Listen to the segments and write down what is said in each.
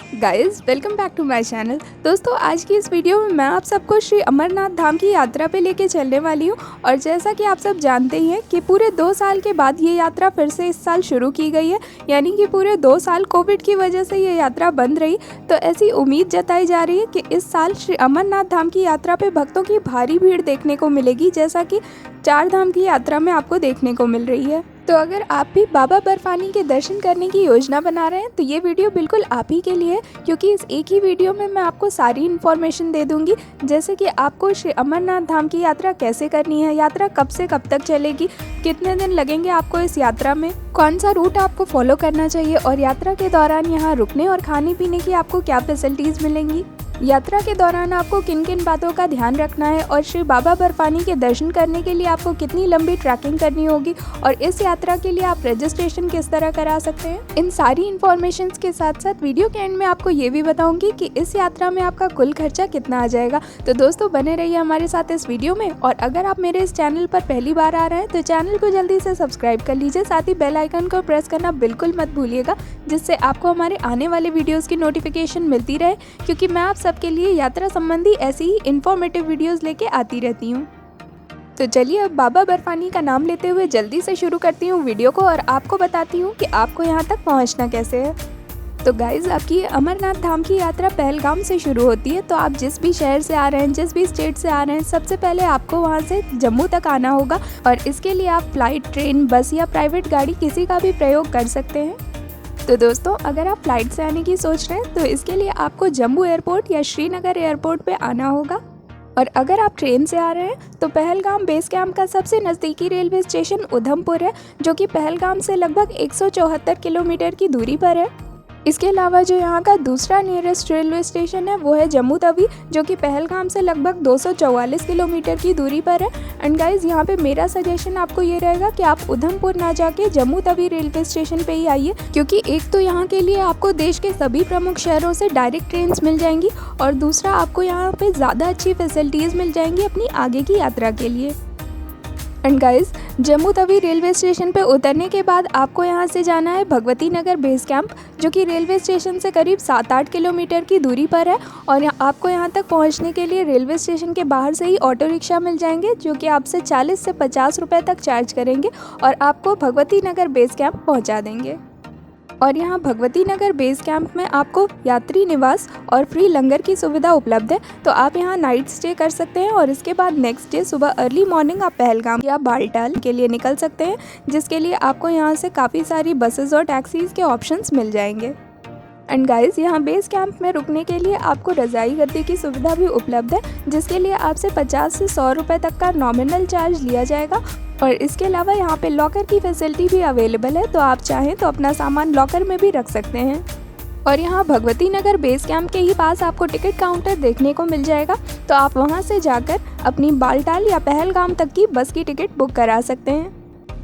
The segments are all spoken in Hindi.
Guys welcome back to my channel. दोस्तों आज की इस वीडियो में मैं आप सबको श्री अमरनाथ धाम की यात्रा पे लेके चलने वाली हूँ। और जैसा कि आप सब जानते ही हैं कि पूरे 2 साल के बाद ये यात्रा फिर से इस साल शुरू की गई है, यानी कि पूरे 2 साल कोविड की वजह से ये यात्रा बंद रही। तो ऐसी उम्मीद जताई जा रही है कि इस साल श्री अमरनाथ धाम की यात्रा पे भक्तों की भारी भीड़ देखने को मिलेगी, जैसा कि 4 धाम की यात्रा में आपको देखने को मिल रही है। तो अगर आप भी बाबा बर्फानी के दर्शन करने की योजना बना रहे हैं तो ये वीडियो बिल्कुल आप ही के लिए, क्योंकि इस एक ही वीडियो में मैं आपको सारी इन्फॉर्मेशन दे दूंगी, जैसे कि आपको श्री अमरनाथ धाम की यात्रा कैसे करनी है, यात्रा कब से कब तक चलेगी, कितने दिन लगेंगे आपको इस यात्रा में, कौन सा रूट आपको फॉलो करना चाहिए और यात्रा के दौरान यहाँ रुकने और खाने पीने की आपको क्या फैसिलिटीज़ मिलेंगी, यात्रा के दौरान आपको किन किन बातों का ध्यान रखना है और श्री बाबा बर्फानी के दर्शन करने के लिए आपको कितनी लंबी ट्रैकिंग करनी होगी और इस यात्रा के लिए आप रजिस्ट्रेशन किस तरह करा सकते हैं। इन सारी इन्फॉर्मेशन के साथ साथ वीडियो के एंड में आपको ये भी बताऊंगी कि इस यात्रा में आपका कुल खर्चा कितना आ जाएगा। तो दोस्तों बने रहिए हमारे साथ इस वीडियो में, और अगर आप मेरे इस चैनल पर पहली बार आ रहे हैं तो चैनल को जल्दी से सब्सक्राइब कर लीजिए, साथ ही बेल आइकन को प्रेस करना बिल्कुल मत भूलिएगा, जिससे आपको हमारे आने वाले वीडियोज़ की नोटिफिकेशन मिलती रहे, क्योंकि मैं आप सबके लिए यात्रा संबंधी ऐसी ही इन्फॉर्मेटिव वीडियोस लेके आती रहती हूँ। तो चलिए अब बाबा बर्फानी का नाम लेते हुए जल्दी से शुरू करती हूँ वीडियो को और आपको बताती हूँ कि आपको यहाँ तक पहुँचना कैसे है। तो गाइज़ आपकी अमरनाथ धाम की यात्रा पहलगाम से शुरू होती है। तो आप जिस भी शहर से आ रहे हैं, जिस भी स्टेट से आ रहे हैं, सबसे पहले आपको वहाँ से जम्मू तक आना होगा, और इसके लिए आप फ्लाइट, ट्रेन, बस या प्राइवेट गाड़ी किसी का भी प्रयोग कर सकते हैं। तो दोस्तों अगर आप फ्लाइट से आने की सोच रहे हैं तो इसके लिए आपको जम्मू एयरपोर्ट या श्रीनगर एयरपोर्ट पे आना होगा, और अगर आप ट्रेन से आ रहे हैं तो पहलगाम बेस कैंप का सबसे नज़दीकी रेलवे स्टेशन उधमपुर है, जो कि पहलगाम से लगभग 174 किलोमीटर की दूरी पर है। इसके अलावा जो यहाँ का दूसरा नियरेस्ट रेलवे स्टेशन है वो है जम्मू तवी, जो कि पहलगाम से लगभग 244 किलोमीटर की दूरी पर है। एंड गाइज यहाँ पे मेरा सजेशन आपको ये रहेगा कि आप उधमपुर ना जाके जम्मू तवी रेलवे स्टेशन पे ही आइए, क्योंकि एक तो यहाँ के लिए आपको देश के सभी प्रमुख शहरों से डायरेक्ट ट्रेन्स मिल जाएंगी, और दूसरा आपको यहाँ पे ज़्यादा अच्छी फैसिलिटीज़ मिल जाएंगी अपनी आगे की यात्रा के लिए। And guys Jammu Tawi railway station पे उतरने के बाद आपको यहाँ से जाना है भगवती नगर बेस कैंप, जो कि रेलवे स्टेशन से करीब 7-8 किलोमीटर की दूरी पर है। और आपको यहाँ तक पहुँचने के लिए रेलवे स्टेशन के बाहर से ही ऑटो रिक्शा मिल जाएंगे, जो कि आपसे 40 से 50 रुपये तक चार्ज करेंगे और आपको भगवती नगर बेस कैंप पहुँचा देंगे। और यहाँ भगवती नगर बेस कैंप में आपको यात्री निवास और फ्री लंगर की सुविधा उपलब्ध है। तो आप यहाँ नाइट स्टे कर सकते हैं और इसके बाद नेक्स्ट डे सुबह अर्ली मॉर्निंग आप पहलगाम या बालटाल के लिए निकल सकते हैं, जिसके लिए आपको यहाँ से काफ़ी सारी बसेस और टैक्सीज़ के ऑप्शंस मिल जाएंगे। एंड गाइस यहाँ बेस कैंप में रुकने के लिए आपको रज़ाई गद्दी की सुविधा भी उपलब्ध है, जिसके लिए आपसे 50 से 100 रुपये तक का नॉमिनल चार्ज लिया जाएगा। और इसके अलावा यहाँ पे लॉकर की फैसिलिटी भी अवेलेबल है, तो आप चाहें तो अपना सामान लॉकर में भी रख सकते हैं। और यहाँ भगवती नगर बेस कैंप के ही पास आपको टिकट काउंटर देखने को मिल जाएगा, तो आप वहाँ से जाकर अपनी बालटाल या पहलगाम तक की बस की टिकट बुक करा सकते हैं।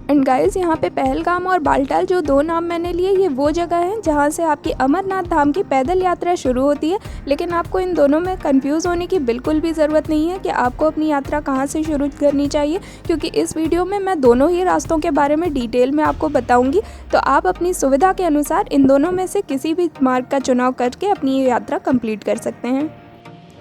एंड गाइस यहाँ पे पहलगाम और बालटाल जो 2 नाम मैंने लिए, ये वो जगह हैं जहाँ से आपकी अमरनाथ धाम की पैदल यात्रा शुरू होती है। लेकिन आपको इन दोनों में कंफ्यूज होने की बिल्कुल भी ज़रूरत नहीं है कि आपको अपनी यात्रा कहाँ से शुरू करनी चाहिए, क्योंकि इस वीडियो में मैं दोनों ही रास्तों के बारे में डिटेल में आपको बताऊँगी। तो आप अपनी सुविधा के अनुसार इन दोनों में से किसी भी मार्ग का चुनाव करके अपनी ये यात्रा कंप्लीट कर सकते हैं।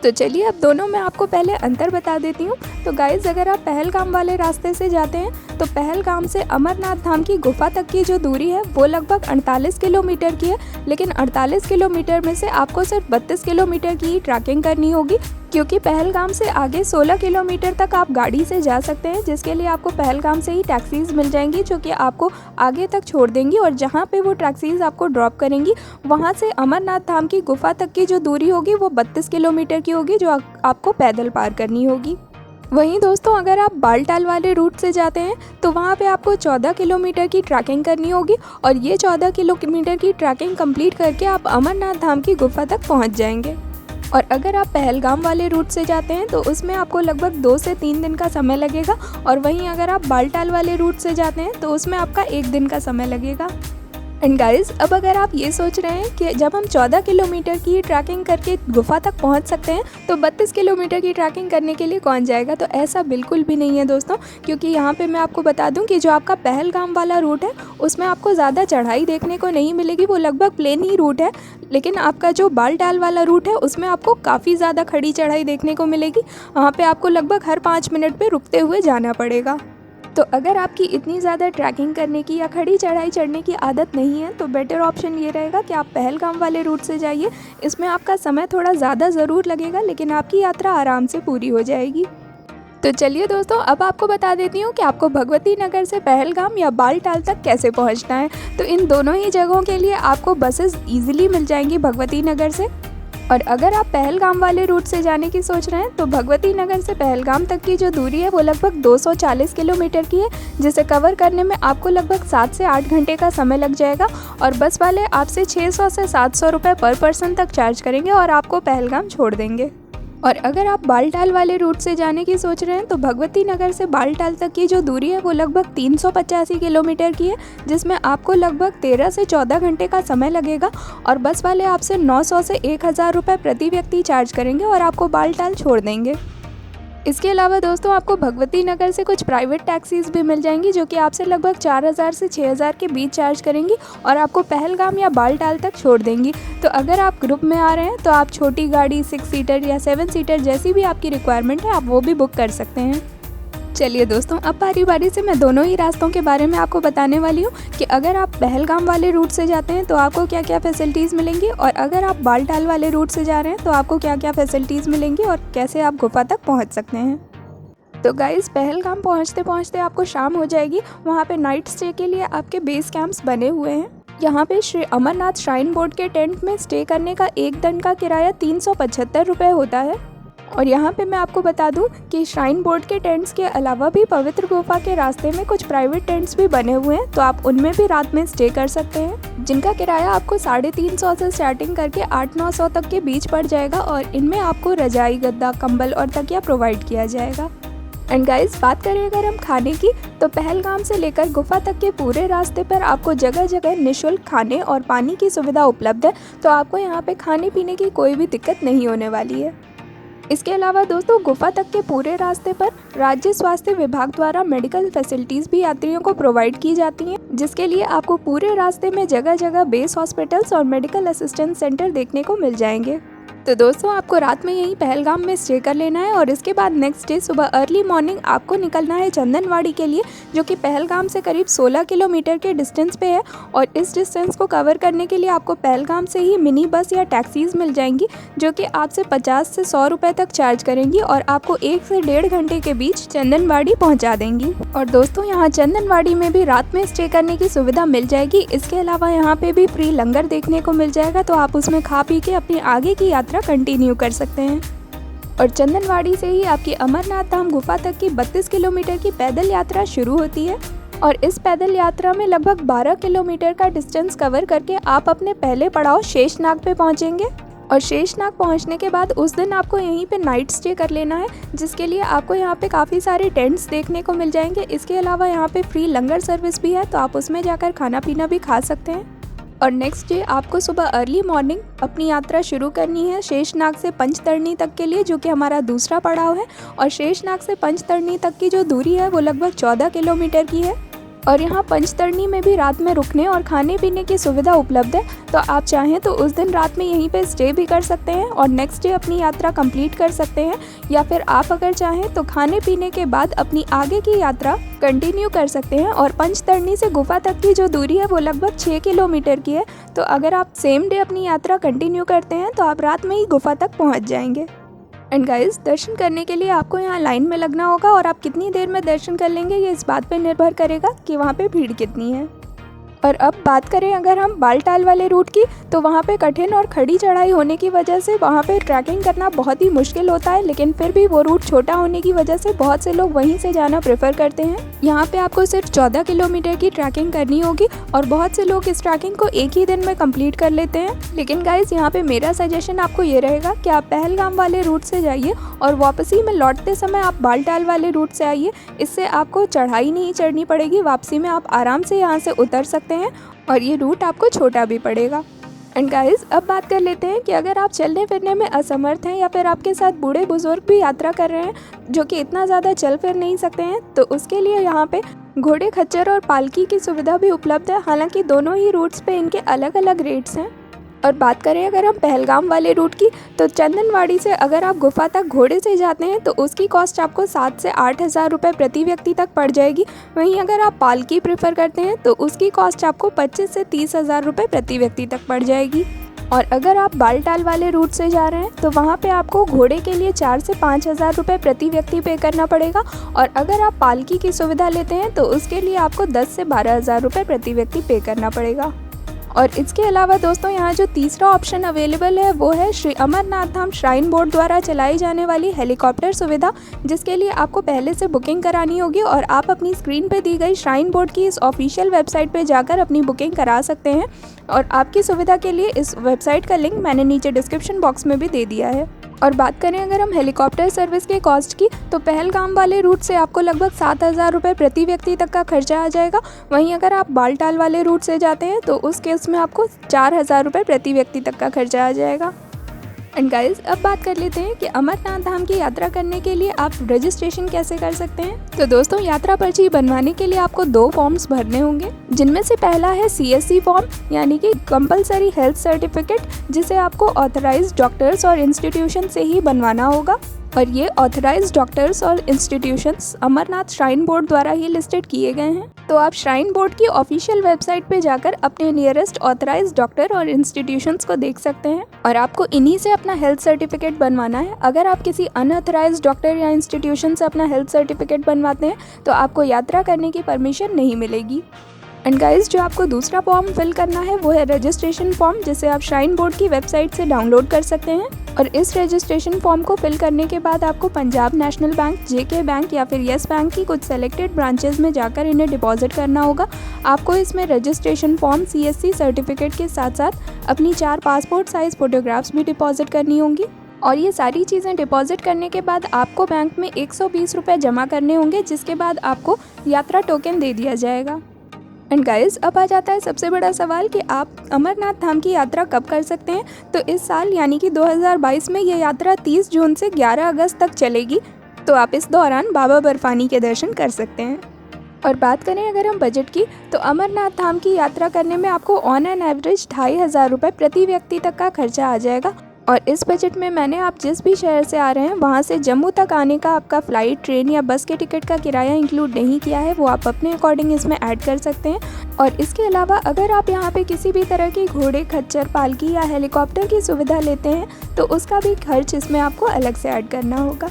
तो चलिए अब दोनों में आपको पहले अंतर बता देती हूँ। तो गाइज़ अगर आप पहलगाम वाले रास्ते से जाते हैं तो पहलगाम से अमरनाथ धाम की गुफा तक की जो दूरी है वो लगभग 48 किलोमीटर की है, लेकिन 48 किलोमीटर में से आपको सिर्फ 32 किलोमीटर की ही ट्रैकिंग करनी होगी, क्योंकि पहलगाम से आगे 16 किलोमीटर तक आप गाड़ी से जा सकते हैं, जिसके लिए आपको पहलगाम से ही टैक्सीज़ मिल जाएंगी, जो कि आपको आगे तक छोड़ देंगी, और जहाँ पे वो टैक्सीज़ आपको ड्रॉप करेंगी वहाँ से अमरनाथ धाम की गुफा तक की जो दूरी होगी वो 32 किलोमीटर की होगी, जो आपको पैदल पार करनी होगी। वहीं दोस्तों अगर आप बालटाल वाले रूट से जाते हैं तो वहाँ पे आपको 14 किलोमीटर की ट्रैकिंग करनी होगी, और ये 14 किलोमीटर की ट्रैकिंग कंप्लीट करके आप अमरनाथ धाम की गुफा तक पहुँच जाएंगे। और अगर आप पहलगाम वाले रूट से जाते हैं तो उसमें आपको लगभग 2 से 3 दिन का समय लगेगा, और वहीं अगर आप बालटाल वाले रूट से जाते हैं तो उसमें आपका 1 दिन का समय लगेगा। एंड गाइस, अब अगर आप ये सोच रहे हैं कि जब हम 14 किलोमीटर की ट्रैकिंग करके गुफा तक पहुंच सकते हैं तो 32 किलोमीटर की ट्रैकिंग करने के लिए कौन जाएगा, तो ऐसा बिल्कुल भी नहीं है दोस्तों। क्योंकि यहाँ पे मैं आपको बता दूं कि जो आपका पहलगाम वाला रूट है उसमें आपको ज़्यादा चढ़ाई देखने को नहीं मिलेगी, वो लगभग प्लेन ही रूट है। लेकिन आपका जो बालटाल वाला रूट है उसमें आपको काफ़ी ज़्यादा खड़ी चढ़ाई देखने को मिलेगी। वहाँ पर आपको लगभग हर 5 मिनट पर रुकते हुए जाना पड़ेगा। तो अगर आपकी इतनी ज़्यादा ट्रैकिंग करने की या खड़ी चढ़ाई चढ़ने की आदत नहीं है तो बेटर ऑप्शन ये रहेगा कि आप पहलगाम वाले रूट से जाइए। इसमें आपका समय थोड़ा ज़्यादा ज़रूर लगेगा लेकिन आपकी यात्रा आराम से पूरी हो जाएगी। तो चलिए दोस्तों, अब आपको बता देती हूँ कि आपको भगवती नगर से पहलगाम या बालटाल तक कैसे पहुँचना है। तो इन दोनों ही जगहों के लिए आपको बसेस ईजिली मिल जाएंगी भगवती नगर से। और अगर आप पहलगाम वाले रूट से जाने की सोच रहे हैं तो भगवती नगर से पहलगाम तक की जो दूरी है वो लगभग 240 किलोमीटर की है, जिसे कवर करने में आपको लगभग 7 से 8 घंटे का समय लग जाएगा। और बस वाले आपसे 600 से 700 रुपये पर पर्सन तक चार्ज करेंगे और आपको पहलगाम छोड़ देंगे। और अगर आप बालटाल वाले रूट से जाने की सोच रहे हैं तो भगवती नगर से बालटाल तक की जो दूरी है वो लगभग 385 किलोमीटर की है, जिसमें आपको लगभग 13 से 14 घंटे का समय लगेगा। और बस वाले आपसे 900 से 1000 रुपये प्रति व्यक्ति चार्ज करेंगे और आपको बालटाल छोड़ देंगे। इसके अलावा दोस्तों, आपको भगवती नगर से कुछ प्राइवेट टैक्सीज भी मिल जाएंगी जो कि आपसे लगभग 4000 से 6000 के बीच चार्ज करेंगी और आपको पहलगाम या बालटाल तक छोड़ देंगी। तो अगर आप ग्रुप में आ रहे हैं तो आप छोटी गाड़ी 6 सीटर या 7 सीटर जैसी भी आपकी रिक्वायरमेंट है आप वो भी बुक कर सकते हैं। चलिए दोस्तों, अब बारी बारी से मैं दोनों ही रास्तों के बारे में आपको बताने वाली हूँ कि अगर आप पहलगाम वाले रूट से जाते हैं तो आपको क्या क्या फैसिलिटीज़ मिलेंगी और अगर आप बालटाल वाले रूट से जा रहे हैं तो आपको क्या क्या फैसिलिटीज़ मिलेंगी और कैसे आप गुफा तक पहुँच सकते हैं। तो गाइस, पहलगाम पहुँचते पहुँचते आपको शाम हो जाएगी। वहाँ पे नाइट स्टे के लिए आपके बेस कैंप्स बने हुए हैं। यहाँ पे श्री अमरनाथ श्राइन बोर्ड के टेंट में स्टे करने का एक दिन का किराया 375 रुपये होता है। और यहाँ पे मैं आपको बता दूँ कि श्राइन बोर्ड के टेंट्स के अलावा भी पवित्र गुफा के रास्ते में कुछ प्राइवेट टेंट्स भी बने हुए हैं, तो आप उनमें भी रात में स्टे कर सकते हैं, जिनका किराया आपको 350 से स्टार्टिंग करके 800-900 तक के बीच पड़ जाएगा। और इनमें आपको रजाई, गद्दा, कंबल और तकिया प्रोवाइड किया जाएगा। एंड गाइस, बात करें अगर हम खाने की, तो पहलगाम से लेकर गुफा तक के पूरे रास्ते पर आपको जगह जगह निःशुल्क खाने और पानी की सुविधा उपलब्ध है, तो आपको यहाँ पे खाने पीने की कोई भी दिक्कत नहीं होने वाली है। इसके अलावा दोस्तों, गुफा तक के पूरे रास्ते पर राज्य स्वास्थ्य विभाग द्वारा मेडिकल फैसिलिटीज़ भी यात्रियों को प्रोवाइड की जाती हैं, जिसके लिए आपको पूरे रास्ते में जगह जगह बेस हॉस्पिटल्स और मेडिकल असिस्टेंस सेंटर देखने को मिल जाएंगे। तो दोस्तों, आपको रात में यहीं पहलगाम में स्टे कर लेना है और इसके बाद नेक्स्ट डे सुबह अर्ली मॉर्निंग आपको निकलना है चंदनवाड़ी के लिए, जो कि पहलगाम से करीब 16 किलोमीटर के डिस्टेंस पे है। और इस डिस्टेंस को कवर करने के लिए आपको पहलगाम से ही मिनी बस या टैक्सीज़ मिल जाएंगी, जो कि आपसे 50 से 100 रुपये तक चार्ज करेंगी और आपको 1 से 1.5 घंटे के बीच चंदनवाड़ी पहुँचा देंगी। और दोस्तों, यहाँ चंदनवाड़ी में भी रात में स्टे करने की सुविधा मिल जाएगी। इसके अलावा यहाँ पे भी फ्री लंगर देखने को मिल जाएगा, तो आप उसमें खा पी के अपनी आगे की यात्रा कंटिन्यू कर सकते हैं। और चंदनवाड़ी से ही आपकी अमरनाथ धाम गुफा तक की 32 किलोमीटर की पैदल यात्रा शुरू होती है। और इस पैदल यात्रा में लगभग 12 किलोमीटर का डिस्टेंस कवर करके आप अपने पहले पड़ाव शेषनाग पे पहुंचेंगे। और शेषनाग पहुंचने के बाद उस दिन आपको यहीं पे नाइट स्टे कर लेना है, जिसके लिए आपको यहाँ पे काफ़ी सारे टेंट्स देखने को मिल जाएंगे। इसके अलावा यहाँ पे फ्री लंगर सर्विस भी है, तो आप उसमें जाकर खाना पीना भी खा सकते हैं। और नेक्स्ट डे आपको सुबह अर्ली मॉर्निंग अपनी यात्रा शुरू करनी है शेषनाग से पंचतरणी तक के लिए, जो कि हमारा दूसरा पड़ाव है। और शेषनाग से पंचतरणी तक की जो दूरी है वो लगभग 14 किलोमीटर की है। और यहाँ पंचतरणी में भी रात में रुकने और खाने पीने की सुविधा उपलब्ध है, तो आप चाहें तो उस दिन रात में यहीं पे स्टे भी कर सकते हैं और नेक्स्ट डे अपनी यात्रा कंप्लीट कर सकते हैं। या फिर आप अगर चाहें तो खाने पीने के बाद अपनी आगे की यात्रा कंटिन्यू कर सकते हैं। और पंचतरणी से गुफा तक की जो दूरी है वो लगभग 6 किलोमीटर की है, तो अगर आप सेम डे अपनी यात्रा कंटिन्यू करते हैं तो आप रात में ही गुफा तक पहुँच जाएंगे। एंड गाइस, दर्शन करने के लिए आपको यहाँ लाइन में लगना होगा और आप कितनी देर में दर्शन कर लेंगे ये इस बात पे निर्भर करेगा कि वहाँ पे भीड़ कितनी है। और अब बात करें अगर हम बालटाल वाले रूट की, तो वहाँ पे कठिन और खड़ी चढ़ाई होने की वजह से वहाँ पे ट्रैकिंग करना बहुत ही मुश्किल होता है, लेकिन फिर भी वो रूट छोटा होने की वजह से बहुत से लोग वहीं से जाना प्रेफर करते हैं। यहाँ पे आपको सिर्फ 14 किलोमीटर की ट्रैकिंग करनी होगी और बहुत से लोग इस ट्रैकिंग को एक ही दिन में कंप्लीट कर लेते हैं। लेकिन गाइस, यहाँ पे मेरा सजेशन आपको ये रहेगा कि आप पहलगाम वाले रूट से जाइए और वापसी में लौटते समय आप बालटाल वाले रूट से आइए। इससे आपको चढ़ाई नहीं चढ़नी पड़ेगी, वापसी में आप आराम से यहाँ से उतर सकते सकते हैं और ये रूट आपको छोटा भी पड़ेगा। एंड गाइस, अब बात कर लेते हैं कि अगर आप चलने फिरने में असमर्थ हैं या फिर आपके साथ बूढ़े बुजुर्ग भी यात्रा कर रहे हैं जो कि इतना ज़्यादा चल फिर नहीं सकते हैं, तो उसके लिए यहाँ पे घोड़े खच्चर और पालकी की सुविधा भी उपलब्ध है। हालांकि दोनों ही रूट्स पे इनके अलग अलग रेट्स हैं। और बात करें अगर हम पहलगाम वाले रूट की, तो चंदनवाड़ी से अगर आप गुफा तक घोड़े से जाते हैं तो उसकी कॉस्ट आपको 7 से 8 हज़ार रुपये प्रति व्यक्ति तक पड़ जाएगी। वहीं अगर आप पालकी प्रेफर करते हैं तो उसकी कॉस्ट आपको 25 से 30 हज़ार रुपये प्रति व्यक्ति तक पड़ जाएगी। और अगर आप बालटाल वाले रूट से जा रहे हैं तो वहाँ पे आपको घोड़े के लिए 4 से 5 हज़ार रुपये प्रति व्यक्ति पे करना पड़ेगा। और अगर आप पालकी की सुविधा लेते हैं तो उसके लिए आपको 10 से 12 हज़ार रुपये प्रति व्यक्ति पे करना पड़ेगा। और इसके अलावा दोस्तों, यहाँ जो तीसरा ऑप्शन अवेलेबल है वो है श्री अमरनाथ धाम श्राइन बोर्ड द्वारा चलाई जाने वाली हेलीकॉप्टर सुविधा, जिसके लिए आपको पहले से बुकिंग करानी होगी और आप अपनी स्क्रीन पे दी गई श्राइन बोर्ड की इस ऑफिशियल वेबसाइट पे जाकर अपनी बुकिंग करा सकते हैं। और आपकी सुविधा के लिए इस वेबसाइट का लिंक मैंने नीचे डिस्क्रिप्शन बॉक्स में भी दे दिया है। और बात करें अगर हम हेलीकॉप्टर सर्विस के कॉस्ट की, तो पहलगाम वाले रूट से आपको लगभग 7 हज़ार रुपये प्रति व्यक्ति तक का खर्चा आ जाएगा। वहीं अगर आप बालटाल वाले रूट से जाते हैं तो उस केस में आपको 4 हज़ार रुपये प्रति व्यक्ति तक का खर्चा आ जाएगा। एंड गाइस, अब बात कर लेते हैं कि अमरनाथ धाम की यात्रा करने के लिए आप रजिस्ट्रेशन कैसे कर सकते हैं। तो दोस्तों, यात्रा पर्ची बनवाने के लिए आपको 2 फॉर्म्स भरने होंगे, जिनमें से पहला है CSC फॉर्म यानी कि कंपलसरी हेल्थ सर्टिफिकेट, जिसे आपको ऑथराइज्ड डॉक्टर्स और इंस्टीट्यूशन से ही बनवाना होगा। और ये ऑथराइज्ड डॉक्टर्स और इंस्टीट्यूशंस अमरनाथ श्राइन बोर्ड द्वारा ही लिस्टेड किए गए हैं। तो आप श्राइन बोर्ड की ऑफिशियल वेबसाइट पे जाकर अपने नियरेस्ट ऑथराइज्ड डॉक्टर और इंस्टीट्यूशंस को देख सकते हैं और आपको इन्हीं से अपना हेल्थ सर्टिफिकेट बनवाना है। अगर आप किसी अनऑथराइज्ड डॉक्टर या इंस्टीट्यूशन से अपना हेल्थ सर्टिफिकेट बनवाते हैं तो आपको यात्रा करने की परमिशन नहीं मिलेगी। एंड गाइस, जो आपको दूसरा फॉर्म फिल करना है वो है रजिस्ट्रेशन फॉर्म, जिसे आप श्राइन बोर्ड की वेबसाइट से डाउनलोड कर सकते हैं। और इस रजिस्ट्रेशन फॉर्म को फिल करने के बाद आपको Punjab national bank, JK bank या फिर येस बैंक की कुछ सेलेक्टेड ब्रांचेस में जाकर इन्हें डिपॉजिट करना होगा। आपको इसमें रजिस्ट्रेशन फॉर्म, CSC सर्टिफिकेट के साथ साथ अपनी 4 पासपोर्ट साइज़ फ़ोटोग्राफ्स भी डिपॉजिट करनी होंगी। और ये सारी चीज़ें डिपॉजिट करने के बाद आपको बैंक में 120 रुपये जमा करने होंगे, जिसके बाद आपको यात्रा टोकन दे दिया जाएगा। एंड गाइस, अब आ जाता है सबसे बड़ा सवाल कि आप अमरनाथ धाम की यात्रा कब कर सकते हैं। तो इस साल यानी कि 2022 में ये यात्रा 30 जून से 11 अगस्त तक चलेगी। तो आप इस दौरान बाबा बर्फानी के दर्शन कर सकते हैं। और बात करें अगर हम बजट की, तो अमरनाथ धाम की यात्रा करने में आपको ऑन एन एवरेज 2500 रुपये प्रति व्यक्ति तक का खर्चा आ जाएगा। और इस बजट में मैंने आप जिस भी शहर से आ रहे हैं वहाँ से जम्मू तक आने का आपका फ़्लाइट, ट्रेन या बस के टिकट का किराया इंक्लूड नहीं किया है, वो आप अपने अकॉर्डिंग इसमें ऐड कर सकते हैं। और इसके अलावा अगर आप यहाँ पे किसी भी तरह की घोड़े, खच्चर, पालकी या हेलीकॉप्टर की सुविधा लेते हैं तो उसका भी खर्च इसमें आपको अलग से ऐड करना होगा।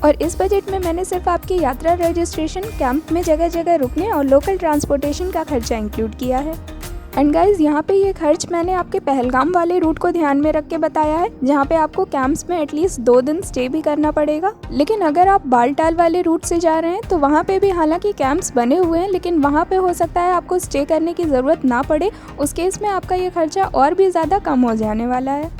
और इस बजट में मैंने सिर्फ आपकी यात्रा रजिस्ट्रेशन, कैंप में जगह जगह रुकने और लोकल ट्रांसपोर्टेशन का खर्चा इंक्लूड किया है। एंड गाइज, यहाँ पे ये खर्च मैंने आपके पहलगाम वाले रूट को ध्यान में रख के बताया है, जहाँ पे आपको कैंप्स में एटलीस्ट 2 दिन स्टे भी करना पड़ेगा। लेकिन अगर आप बालटाल वाले रूट से जा रहे हैं तो वहाँ पे भी हालांकि कैंप्स बने हुए हैं, लेकिन वहाँ पे हो सकता है आपको स्टे करने की ज़रूरत ना पड़े। उस केस में आपका ये खर्चा और भी ज़्यादा कम हो जाने वाला है।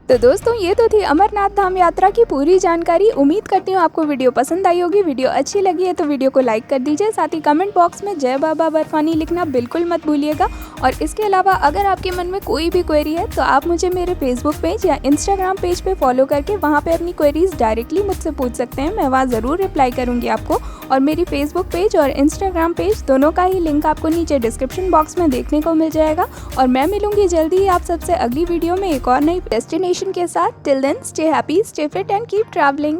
तो दोस्तों, ये तो थी अमरनाथ धाम यात्रा की पूरी जानकारी। उम्मीद करती हूँ आपको वीडियो पसंद आई होगी। वीडियो अच्छी लगी है तो वीडियो को लाइक कर दीजिए। साथ ही कमेंट बॉक्स में जय बाबा बर्फानी लिखना बिल्कुल मत भूलिएगा। और इसके अलावा अगर आपके मन में कोई भी क्वेरी है तो आप मुझे मेरे फेसबुक पेज या इंस्टाग्राम पेज पे फॉलो करके वहाँ पे अपनी क्वेरीज डायरेक्टली मुझसे पूछ सकते हैं। मैं वहाँ ज़रूर रिप्लाई करूँगी आपको। और मेरी फेसबुक पेज और इंस्टाग्राम पेज दोनों का ही लिंक आपको नीचे डिस्क्रिप्शन बॉक्स में देखने को मिल जाएगा। और मैं मिलूंगी जल्दी ही आप सबसे अगली वीडियो में एक और नई डेस्टिनेशन के साथ। Till then, stay happy, stay fit and keep travelling.